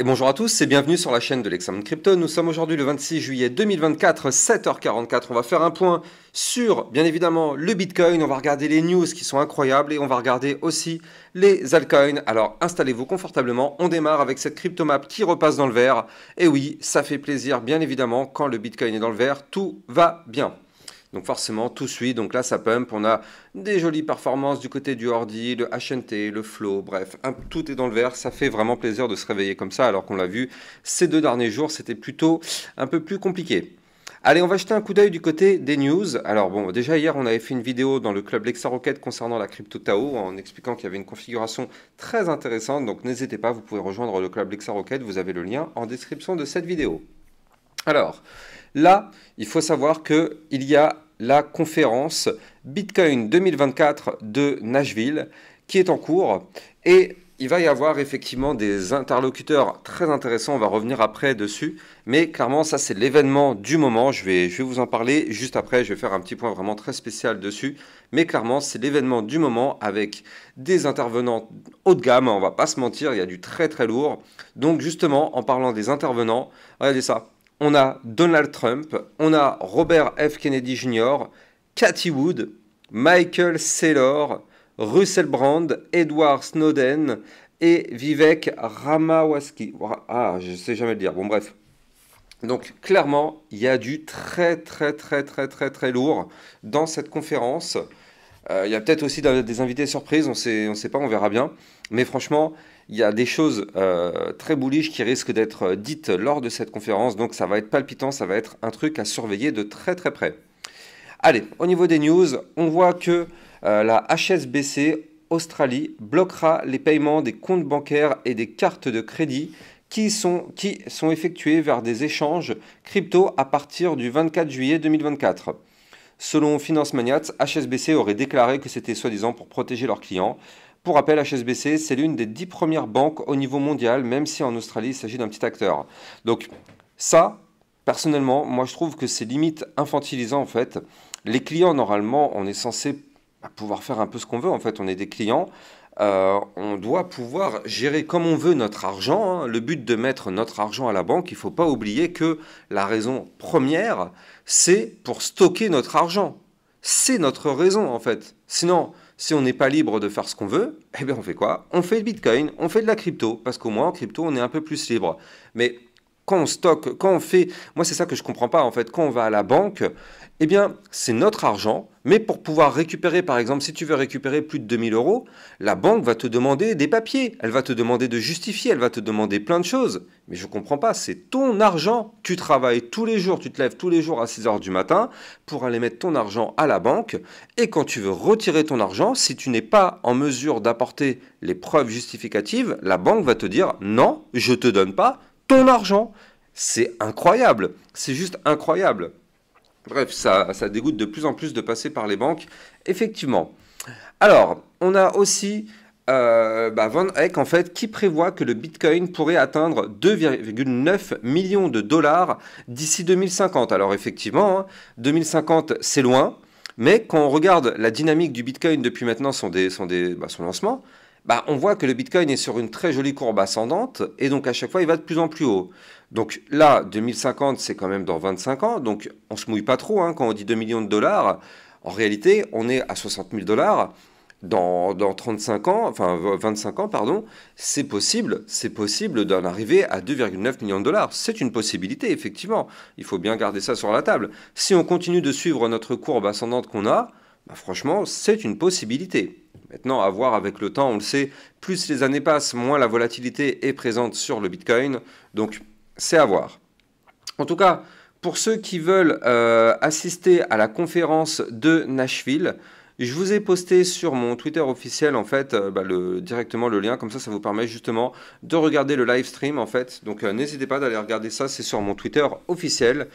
Et bonjour à tous et bienvenue sur la chaîne de l'Examen Crypto. Nous sommes aujourd'hui le 26 juillet 2024, 7h44. On va faire un point sur, bien évidemment, le Bitcoin. On va regarder les news qui sont incroyables et on va regarder aussi les altcoins. Alors installez-vous confortablement. On démarre avec cette cryptomap qui repasse dans le vert. Et oui, ça fait plaisir, bien évidemment, quand le Bitcoin est dans le vert, tout va bien. Donc forcément, tout suit. Donc là, ça pump. On a des jolies performances du côté du Ordi, le HNT, le Flow. Bref, tout est dans le vert. Ça fait vraiment plaisir de se réveiller comme ça, alors qu'on l'a vu ces 2 derniers jours, c'était plutôt un peu plus compliqué. Allez, on va jeter un coup d'œil du côté des news. Alors bon, déjà hier, on avait fait une vidéo dans le club LexaRocket concernant la crypto Tao en expliquant qu'il y avait une configuration très intéressante. Donc n'hésitez pas, vous pouvez rejoindre le club LexaRocket. Vous avez le lien en description de cette vidéo. Alors, là, il faut savoir qu'il y a la conférence Bitcoin 2024 de Nashville qui est en cours et il va y avoir effectivement des interlocuteurs très intéressants, on va revenir après dessus, mais clairement ça c'est l'événement du moment, je vais vous en parler juste après, je vais faire un petit point vraiment très spécial dessus, mais clairement c'est l'événement du moment avec des intervenants haut de gamme, on va pas se mentir, il y a du très très lourd, donc justement en parlant des intervenants, regardez ça. On a Donald Trump, on a Robert F. Kennedy Jr., Cathie Wood, Michael Saylor, Russell Brand, Edward Snowden et Vivek Ramaswamy. Ah, je sais jamais le dire. Bon, bref. Donc, clairement, il y a du très lourd dans cette conférence. Il y a peut-être aussi des invités surprises, on sait pas, on verra bien. Mais franchement, il y a des choses très bullish qui risquent d'être dites lors de cette conférence. Donc ça va être palpitant, ça va être un truc à surveiller de très près. Allez, au niveau des news, on voit que la HSBC Australie bloquera les paiements des comptes bancaires et des cartes de crédit qui sont effectués vers des échanges crypto à partir du 24 juillet 2024. Selon Finance Maniacs, HSBC aurait déclaré que c'était soi-disant pour protéger leurs clients. Pour rappel, HSBC, c'est l'une des 10 premières banques au niveau mondial, même si en Australie, il s'agit d'un petit acteur. Donc ça, personnellement, moi je trouve que c'est limite infantilisant en fait. Les clients, normalement, on est censé pouvoir faire un peu ce qu'on veut. En fait, on est des clients. On doit pouvoir gérer comme on veut notre argent, hein. Le but de mettre notre argent à la banque, il ne faut pas oublier que la raison première, c'est pour stocker notre argent. C'est notre raison en fait. Sinon, si on n'est pas libre de faire ce qu'on veut, eh bien on fait quoi? On fait le Bitcoin, on fait de la crypto, parce qu'au moins en crypto, on est un peu plus libre. Mais quand on stocke, quand on fait... Moi, c'est ça que je ne comprends pas en fait. Quand on va à la banque, eh bien, c'est notre argent, mais pour pouvoir récupérer, par exemple, si tu veux récupérer plus de 2000 euros, la banque va te demander des papiers, elle va te demander de justifier, elle va te demander plein de choses. Mais je ne comprends pas, c'est ton argent. Tu travailles tous les jours, tu te lèves tous les jours à 6 heures du matin pour aller mettre ton argent à la banque. Et quand tu veux retirer ton argent, si tu n'es pas en mesure d'apporter les preuves justificatives, la banque va te dire non, je ne te donne pas ton argent. C'est incroyable, c'est juste incroyable. Bref, ça dégoûte de plus en plus de passer par les banques, effectivement. Alors, on a aussi Van Eck, en fait, qui prévoit que le Bitcoin pourrait atteindre 2,9 millions de dollars d'ici 2050. Alors, effectivement, hein, 2050, c'est loin, mais quand on regarde la dynamique du Bitcoin depuis maintenant son lancement, on voit que le Bitcoin est sur une très jolie courbe ascendante, et donc à chaque fois, il va de plus en plus haut. Donc là, 2050, c'est quand même dans 25 ans, donc on se mouille pas trop hein, quand on dit 2 millions de dollars. En réalité, on est à 60 000 dollars. Dans 35 ans, enfin 25 ans, pardon, c'est possible d'en arriver à 2,9 millions de dollars. C'est une possibilité, effectivement. Il faut bien garder ça sur la table. Si on continue de suivre notre courbe ascendante qu'on a, franchement, c'est une possibilité. Maintenant, à voir avec le temps, on le sait, plus les années passent, moins la volatilité est présente sur le Bitcoin. Donc, c'est à voir. En tout cas, pour ceux qui veulent assister à la conférence de Nashville, je vous ai posté sur mon Twitter officiel en fait directement le lien, comme ça vous permet justement de regarder le live stream en fait. Donc n'hésitez pas d'aller regarder ça, c'est sur mon Twitter officiel.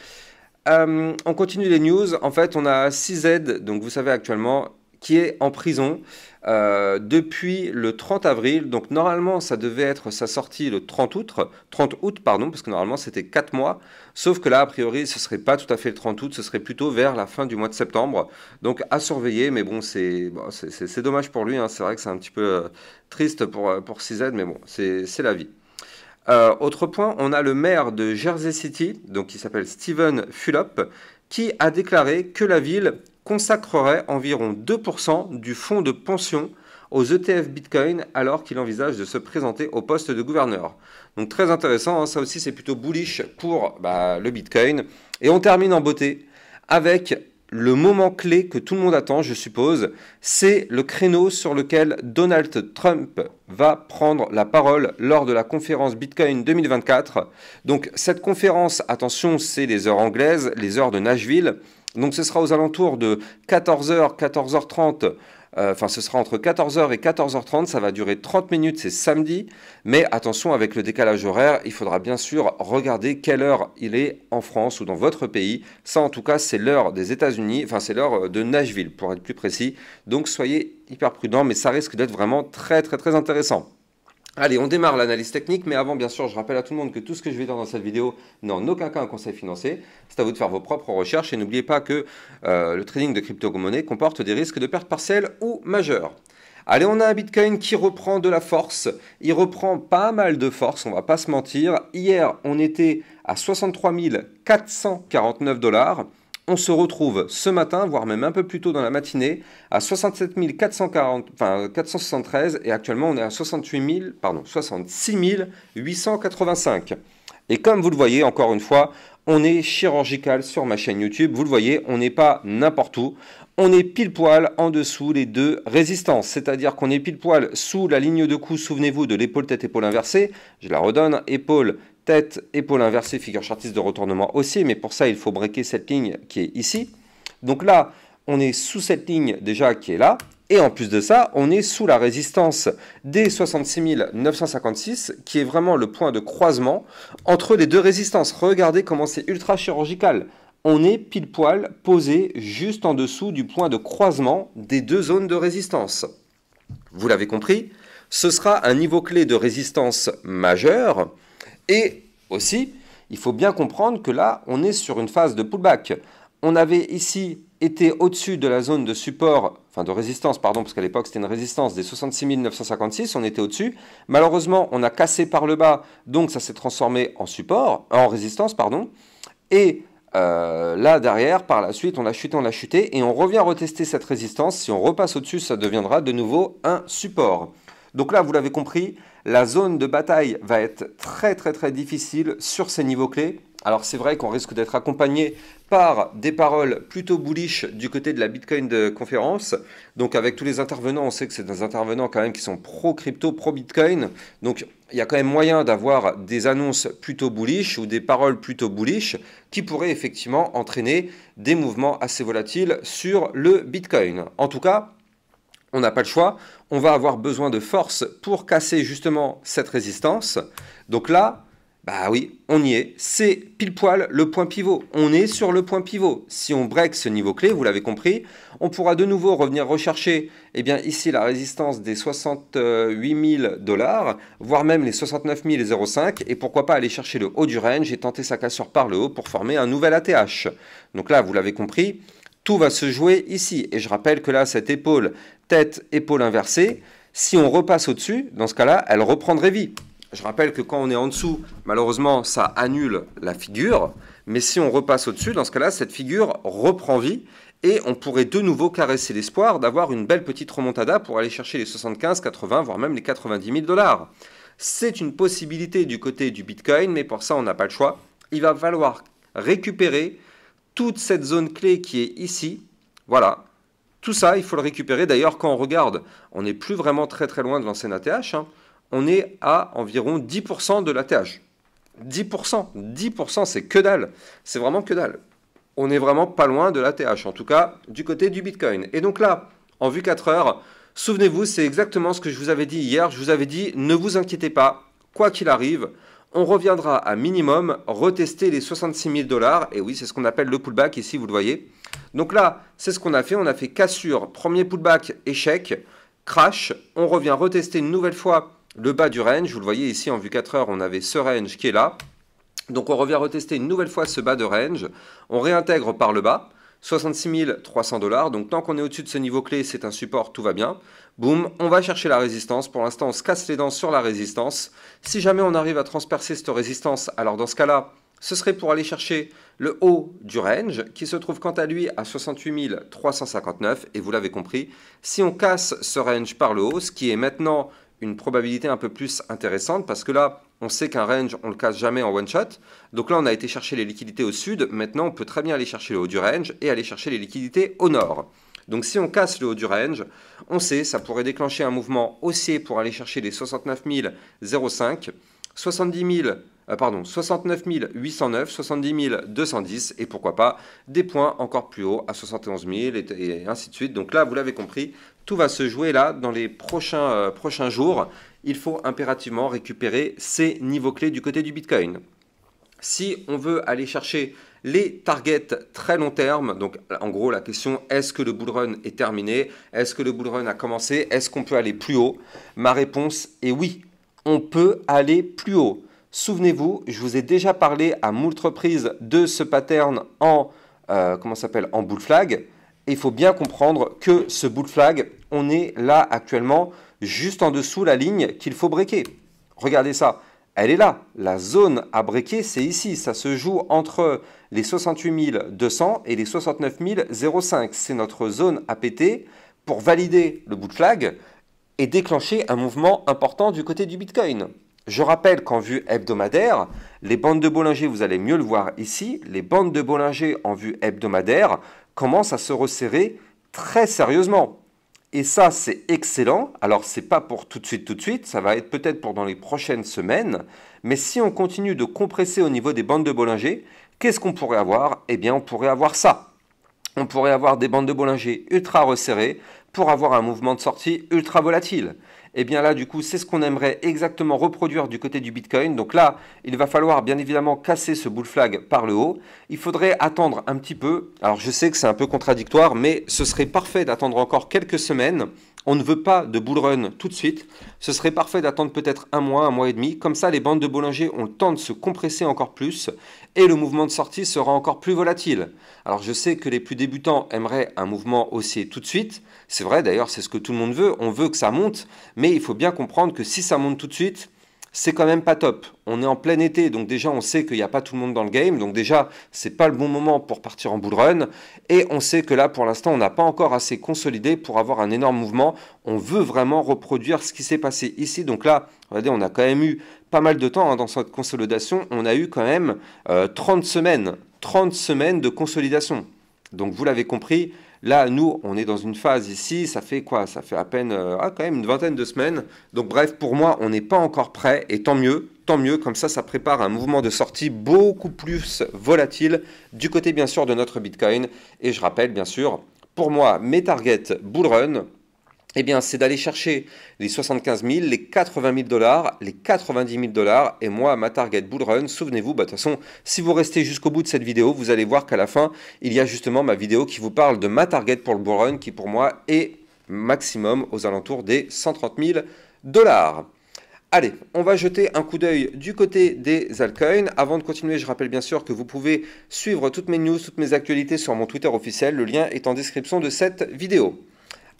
On continue les news. En fait, on a CZ, donc vous savez actuellement, qui est en prison depuis le 30 avril. Donc normalement, ça devait être sa sortie le 30 août, pardon, parce que normalement c'était 4 mois. Sauf que là, a priori, ce serait pas tout à fait le 30 août, ce serait plutôt vers la fin du mois de septembre. Donc à surveiller, mais bon, c'est dommage pour lui, hein. C'est vrai que c'est un petit peu triste pour CZ, mais bon, c'est la vie. Autre point, on a le maire de Jersey City, donc qui s'appelle Stephen Fulop, qui a déclaré que la ville consacrerait environ 2% du fonds de pension aux ETF Bitcoin alors qu'il envisage de se présenter au poste de gouverneur. Donc très intéressant, hein, ça aussi c'est plutôt bullish pour le Bitcoin. Et on termine en beauté avec le moment clé que tout le monde attend, je suppose, c'est le créneau sur lequel Donald Trump va prendre la parole lors de la conférence Bitcoin 2024. Donc cette conférence, attention, c'est les heures anglaises, les heures de Nashville. Donc ce sera aux alentours de 14h, 14h30. Enfin, ce sera entre 14h et 14h30, ça va durer 30 minutes, c'est samedi. Mais attention, avec le décalage horaire, il faudra bien sûr regarder quelle heure il est en France ou dans votre pays. Ça, en tout cas, c'est l'heure des États-Unis, enfin, c'est l'heure de Nashville, pour être plus précis. Donc, soyez hyper prudents, mais ça risque d'être vraiment très, très, très intéressant. Allez, on démarre l'analyse technique, mais avant, bien sûr, je rappelle à tout le monde que tout ce que je vais dire dans cette vidéo n'est en aucun cas un conseil financier. C'est à vous de faire vos propres recherches et n'oubliez pas que le trading de crypto-monnaie comporte des risques de perte partielle ou majeure. Allez, on a un Bitcoin qui reprend de la force. Il reprend pas mal de force, on va pas se mentir. Hier, on était à 63 449 $. On se retrouve ce matin, voire même un peu plus tôt dans la matinée, à 67 473 et actuellement on est à 66 885. Et comme vous le voyez, encore une fois, on est chirurgical sur ma chaîne YouTube. Vous le voyez, on n'est pas n'importe où. On est pile poil en dessous les deux résistances. C'est-à-dire qu'on est pile poil sous la ligne de coup, souvenez-vous, de l'épaule tête-épaule inversée. Je la redonne, épaule, tête, épaule inversée, figure chartiste de retournement haussier. Mais pour ça, il faut breaker cette ligne qui est ici. Donc là, on est sous cette ligne déjà qui est là. Et en plus de ça, on est sous la résistance des 66 956, qui est vraiment le point de croisement entre les deux résistances. Regardez comment c'est ultra chirurgical. On est pile poil posé juste en dessous du point de croisement des deux zones de résistance. Vous l'avez compris, ce sera un niveau clé de résistance majeure. Et aussi, il faut bien comprendre que là, on est sur une phase de pullback. On avait ici été au-dessus de la zone de support, enfin de résistance, pardon, parce qu'à l'époque c'était une résistance des 66 956, on était au-dessus. Malheureusement, on a cassé par le bas, donc ça s'est transformé en support, en résistance, pardon. Et là, derrière, par la suite, on a chuté, et on revient retester cette résistance. Si on repasse au-dessus, ça deviendra de nouveau un support. Donc là, vous l'avez compris, la zone de bataille va être très très très difficile sur ces niveaux clés. Alors c'est vrai qu'on risque d'être accompagné par des paroles plutôt bullish du côté de la Bitcoin de conférence. Donc avec tous les intervenants, on sait que c'est des intervenants quand même qui sont pro-crypto, pro-Bitcoin. Donc il y a quand même moyen d'avoir des annonces plutôt bullish ou des paroles plutôt bullish qui pourraient effectivement entraîner des mouvements assez volatiles sur le Bitcoin. En tout cas, on n'a pas le choix, on va avoir besoin de force pour casser justement cette résistance. Donc là, bah oui, on y est, c'est pile poil le point pivot. On est sur le point pivot. Si on break ce niveau clé, vous l'avez compris, on pourra de nouveau revenir rechercher ici la résistance des 68 000 $, voire même les 69 005, et pourquoi pas aller chercher le haut du range et tenter sa cassure par le haut pour former un nouvel ATH. Donc là, vous l'avez compris, tout va se jouer ici. Et je rappelle que là, cette épaule, tête, épaule inversée, si on repasse au-dessus, dans ce cas-là, elle reprendrait vie. Je rappelle que quand on est en dessous, malheureusement, ça annule la figure. Mais si on repasse au-dessus, dans ce cas-là, cette figure reprend vie. Et on pourrait de nouveau caresser l'espoir d'avoir une belle petite remontada pour aller chercher les 75, 80, voire même les 90 000 $. C'est une possibilité du côté du Bitcoin, mais pour ça, on n'a pas le choix. Il va falloir récupérer toute cette zone clé qui est ici. Voilà. Tout ça, il faut le récupérer. D'ailleurs, quand on regarde, on n'est plus vraiment très très loin de l'ancienne ATH. On est à environ 10% de l'ATH. 10%, 10%, c'est que dalle. C'est vraiment que dalle. On n'est vraiment pas loin de l'ATH, en tout cas du côté du Bitcoin. Et donc là, en vue 4 heures, souvenez-vous, c'est exactement ce que je vous avais dit hier. Je vous avais dit, ne vous inquiétez pas, quoi qu'il arrive, on reviendra à minimum retester les 66 000 $. Et oui, c'est ce qu'on appelle le pullback ici, vous le voyez. Donc là, c'est ce qu'on a fait. On a fait cassure, premier pullback, échec, crash. On revient retester une nouvelle fois le bas du range. Vous le voyez ici en vue 4 heures, on avait ce range qui est là. Donc on revient retester une nouvelle fois ce bas de range. On réintègre par le bas. 66 300 $. Donc tant qu'on est au-dessus de ce niveau clé, c'est un support, tout va bien. Boum, on va chercher la résistance. Pour l'instant, on se casse les dents sur la résistance. Si jamais on arrive à transpercer cette résistance, alors dans ce cas-là, ce serait pour aller chercher le haut du range, qui se trouve quant à lui à 68 359. Et vous l'avez compris, si on casse ce range par le haut, ce qui est maintenant une probabilité un peu plus intéressante, parce que là, on sait qu'un range, on ne le casse jamais en one shot. Donc là, on a été chercher les liquidités au sud. Maintenant, on peut très bien aller chercher le haut du range et aller chercher les liquidités au nord. Donc si on casse le haut du range, on sait, ça pourrait déclencher un mouvement haussier pour aller chercher les 69 005, 69 809, 70 210 et pourquoi pas des points encore plus hauts à 71 000 et ainsi de suite. Donc là, vous l'avez compris, tout va se jouer là dans les prochains jours. Il faut impérativement récupérer ces niveaux clés du côté du Bitcoin. Si on veut aller chercher les targets très long terme, donc en gros la question, est-ce que le bull run est terminé? Est-ce que le bull run a commencé? Est-ce qu'on peut aller plus haut? Ma réponse est oui, on peut aller plus haut. Souvenez-vous, je vous ai déjà parlé à moult reprises de ce pattern en bull flag. Et il faut bien comprendre que ce bull flag, on est là actuellement juste en dessous la ligne qu'il faut breaker. Regardez ça. Elle est là. La zone à breaker, c'est ici. Ça se joue entre les 68 200 et les 69 005. C'est notre zone à péter pour valider le bull flag et déclencher un mouvement important du côté du Bitcoin. Je rappelle qu'en vue hebdomadaire, les bandes de Bollinger, vous allez mieux le voir ici, les bandes de Bollinger en vue hebdomadaire commencent à se resserrer très sérieusement. Et ça, c'est excellent. Alors, ce n'est pas pour tout de suite, ça va être peut-être pour dans les prochaines semaines. Mais si on continue de compresser au niveau des bandes de Bollinger, qu'est-ce qu'on pourrait avoir? Eh bien, on pourrait avoir ça. On pourrait avoir des bandes de Bollinger ultra resserrées pour avoir un mouvement de sortie ultra volatile. Et bien là, du coup, c'est ce qu'on aimerait exactement reproduire du côté du Bitcoin. Donc là, il va falloir bien évidemment casser ce bull flag par le haut. Il faudrait attendre un petit peu. Alors, je sais que c'est un peu contradictoire, mais ce serait parfait d'attendre encore quelques semaines. On ne veut pas de bull run tout de suite. Ce serait parfait d'attendre peut-être un mois et demi. Comme ça, les bandes de Bollinger ont le temps de se compresser encore plus et le mouvement de sortie sera encore plus volatile. Alors, je sais que les plus débutants aimeraient un mouvement haussier tout de suite. C'est vrai, d'ailleurs, c'est ce que tout le monde veut. On veut que ça monte, mais il faut bien comprendre que si ça monte tout de suite, c'est quand même pas top. On est en plein été, donc déjà on sait qu'il n'y a pas tout le monde dans le game, donc déjà c'est pas le bon moment pour partir en bull run, et on sait que là pour l'instant on n'a pas encore assez consolidé pour avoir un énorme mouvement. On veut vraiment reproduire ce qui s'est passé ici, donc là regardez, on a quand même eu pas mal de temps dans cette consolidation, on a eu quand même 30 semaines de consolidation. Donc vous l'avez compris, là, nous, on est dans une phase ici, ça fait quoi? Ça fait à peine, quand même une vingtaine de semaines. Donc bref, pour moi, on n'est pas encore prêt, et tant mieux, comme ça prépare un mouvement de sortie beaucoup plus volatile du côté, bien sûr, de notre Bitcoin. Et je rappelle, bien sûr, pour moi, mes targets bull run, eh bien, c'est d'aller chercher les 75 000, les 80 000 $, les 90 000 $. Et moi, ma target bull run, souvenez-vous, de toute façon, si vous restez jusqu'au bout de cette vidéo, vous allez voir qu'à la fin, il y a justement ma vidéo qui vous parle de ma target pour le bull run, qui pour moi est maximum aux alentours des 130 000 $. Allez, on va jeter un coup d'œil du côté des altcoins. Avant de continuer, je rappelle bien sûr que vous pouvez suivre toutes mes news, toutes mes actualités sur mon Twitter officiel. Le lien est en description de cette vidéo.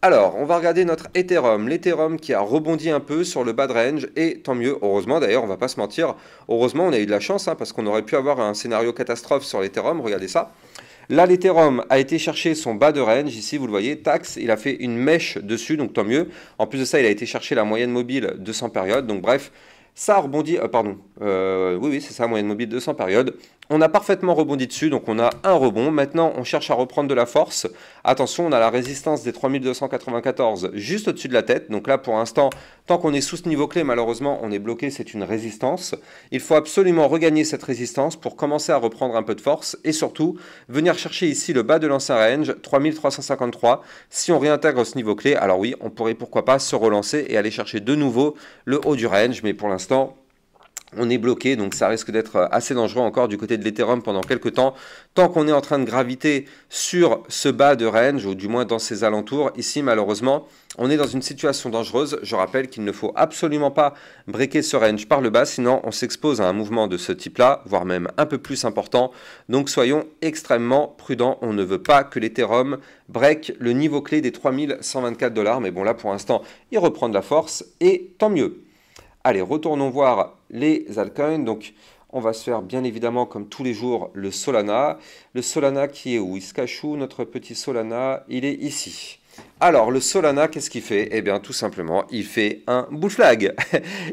Alors, on va regarder notre Ethereum, l'Ethereum qui a rebondi un peu sur le bas de range, et tant mieux, heureusement d'ailleurs, on va pas se mentir, heureusement on a eu de la chance, parce qu'on aurait pu avoir un scénario catastrophe sur l'Ethereum, regardez ça. Là, l'Ethereum a été chercher son bas de range, ici vous le voyez, tax, il a fait une mèche dessus, donc tant mieux. En plus de ça, il a été chercher la moyenne mobile 200 périodes, donc bref, ça a rebondi, oui, c'est ça, moyenne mobile 200 périodes. On a parfaitement rebondi dessus, donc on a un rebond. Maintenant, on cherche à reprendre de la force. Attention, on a la résistance des 3294 juste au-dessus de la tête. Donc là, pour l'instant, tant qu'on est sous ce niveau clé, malheureusement, on est bloqué, c'est une résistance. Il faut absolument regagner cette résistance pour commencer à reprendre un peu de force et surtout, venir chercher ici le bas de l'ancien range, 3353. Si on réintègre ce niveau clé, alors oui, on pourrait pourquoi pas se relancer et aller chercher de nouveau le haut du range, mais pour l'instant, On est bloqué, donc ça risque d'être assez dangereux encore du côté de l'Ethereum pendant quelques temps, tant qu'on est en train de graviter sur ce bas de range, ou du moins dans ses alentours. Ici, malheureusement, on est dans une situation dangereuse. Je rappelle qu'il ne faut absolument pas breaker ce range par le bas, sinon on s'expose à un mouvement de ce type-là, voire même un peu plus important. Donc soyons extrêmement prudents, on ne veut pas que l'Ethereum break le niveau clé des 3124 $, mais bon là pour l'instant, il reprend de la force, et tant mieux. Allez, retournons voir les altcoins. Donc, on va se faire bien évidemment, comme tous les jours, le Solana. Le Solana qui est où? Il se cache où, notre petit Solana? Il est ici. Alors, le Solana, qu'est-ce qu'il fait? Eh bien, tout simplement, il fait un bull flag.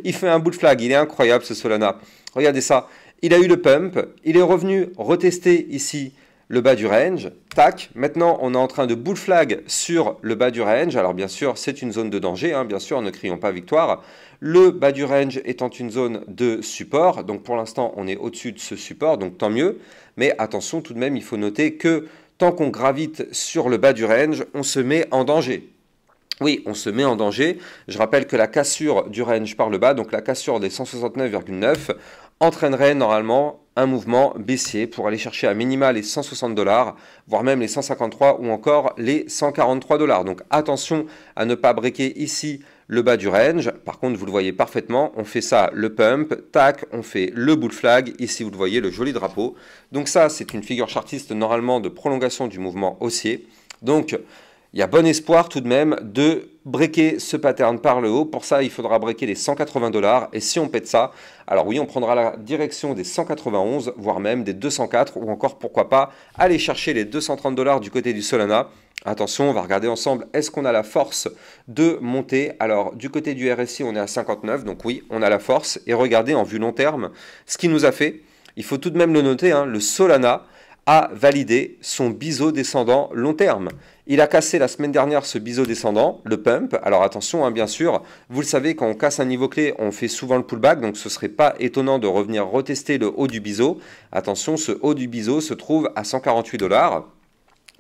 Il fait un bull flag. Il est incroyable, ce Solana. Regardez ça. Il a eu le pump. Il est revenu retester ici le bas du range, tac, maintenant on est en train de bull flag sur le bas du range, alors bien sûr c'est une zone de danger, hein, bien sûr ne crions pas victoire, le bas du range étant une zone de support, donc pour l'instant on est au-dessus de ce support, donc tant mieux, mais attention tout de même il faut noter que tant qu'on gravite sur le bas du range, on se met en danger. Oui, on se met en danger. Je rappelle que la cassure du range par le bas, donc la cassure des 169,9, entraînerait normalement un mouvement baissier pour aller chercher à minima les 160 $, voire même les 153 ou encore les 143 $. Donc attention à ne pas breaker ici le bas du range. Par contre, vous le voyez parfaitement, on fait ça, le pump, tac, on fait le bull flag. Ici, vous le voyez, le joli drapeau. Donc ça, c'est une figure chartiste normalement de prolongation du mouvement haussier. Donc, il y a bon espoir tout de même de breaker ce pattern par le haut. Pour ça, il faudra breaker les 180 $. Et si on pète ça, alors oui, on prendra la direction des 191, voire même des 204, ou encore, pourquoi pas, aller chercher les 230 $ du côté du Solana. Attention, on va regarder ensemble, est-ce qu'on a la force de monter? Alors, du côté du RSI, on est à 59, donc oui, on a la force. Et regardez, en vue long terme, ce qu'il nous a fait, il faut tout de même le noter, hein, le Solana a validé son biseau descendant long terme. Il a cassé la semaine dernière ce biseau descendant, le pump. Alors attention, hein, bien sûr, vous le savez, quand on casse un niveau clé, on fait souvent le pullback, donc ce ne serait pas étonnant de revenir retester le haut du biseau. Attention, ce haut du biseau se trouve à 148 $.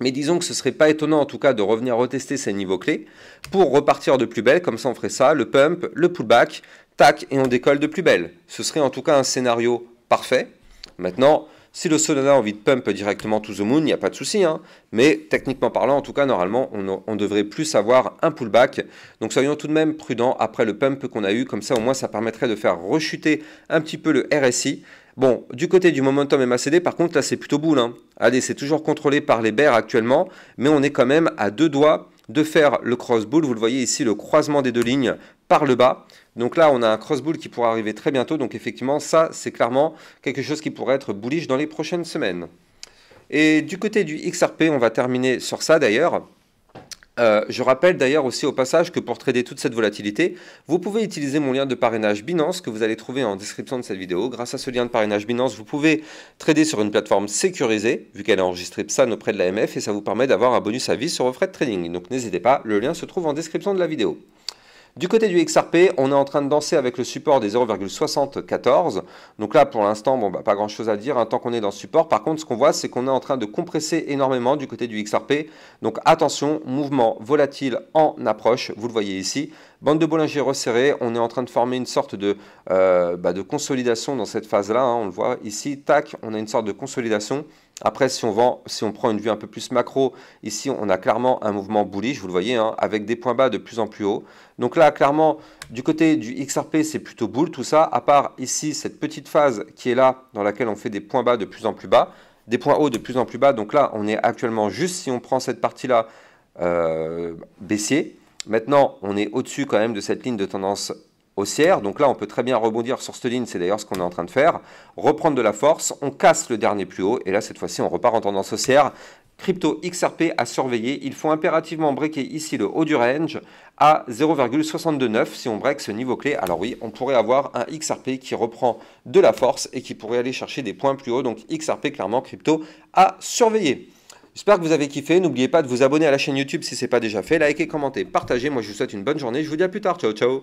Mais disons que ce ne serait pas étonnant en tout cas de revenir retester ces niveaux clés pour repartir de plus belle, comme ça on ferait ça, le pump, le pullback, tac, et on décolle de plus belle. Ce serait en tout cas un scénario parfait. Maintenant, si le Solana a envie de pump directement to the moon, il n'y a pas de souci, hein. Mais techniquement parlant, en tout cas, normalement, on devrait plus avoir un pullback. Donc soyons tout de même prudents après le pump qu'on a eu. Comme ça, au moins, ça permettrait de faire rechuter un petit peu le RSI. Bon, du côté du momentum MACD, par contre, là, c'est plutôt bull, hein. Allez, c'est toujours contrôlé par les bears actuellement, mais on est quand même à deux doigts de faire le cross bull. Vous le voyez ici, le croisement des deux lignes par le bas. Donc là, on a un cross bull qui pourra arriver très bientôt. Donc effectivement, ça, c'est clairement quelque chose qui pourrait être bullish dans les prochaines semaines. Et du côté du XRP, on va terminer sur ça d'ailleurs. Je rappelle d'ailleurs aussi au passage que pour trader toute cette volatilité, vous pouvez utiliser mon lien de parrainage Binance que vous allez trouver en description de cette vidéo. Grâce à ce lien de parrainage Binance, vous pouvez trader sur une plateforme sécurisée, vu qu'elle est enregistrée PSAN auprès de l'AMF, et ça vous permet d'avoir un bonus à vie sur vos frais de trading. Donc n'hésitez pas, le lien se trouve en description de la vidéo. Du côté du XRP, on est en train de danser avec le support des 0,74. Donc là, pour l'instant, bon, pas grand chose à dire, hein, tant qu'on est dans ce support. Par contre, ce qu'on voit, c'est qu'on est en train de compresser énormément du côté du XRP. Donc attention, mouvement volatile en approche, vous le voyez ici. Bande de Bollinger resserrée, on est en train de former une sorte de consolidation dans cette phase-là. Hein, on le voit ici, tac, on a une sorte de consolidation. Après, si on prend une vue un peu plus macro, ici, on a clairement un mouvement bullish, vous le voyez, hein, avec des points bas de plus en plus haut. Donc là, clairement, du côté du XRP, c'est plutôt bull tout ça, à part ici, cette petite phase qui est là, dans laquelle on fait des points bas de plus en plus bas, des points hauts de plus en plus bas. Donc là, on est actuellement juste, si on prend cette partie-là, baissier. Maintenant, on est au-dessus quand même de cette ligne de tendance haussière. Donc là, on peut très bien rebondir sur cette ligne. C'est d'ailleurs ce qu'on est en train de faire. Reprendre de la force. On casse le dernier plus haut. Et là, cette fois-ci, on repart en tendance haussière. Crypto XRP à surveiller. Il faut impérativement breaker ici le haut du range à 0,629 si on break ce niveau clé. Alors oui, on pourrait avoir un XRP qui reprend de la force et qui pourrait aller chercher des points plus hauts. Donc XRP, clairement, crypto à surveiller. J'espère que vous avez kiffé. N'oubliez pas de vous abonner à la chaîne YouTube si ce n'est pas déjà fait. Likez, commentez, partagez. Moi, je vous souhaite une bonne journée. Je vous dis à plus tard. Ciao, ciao.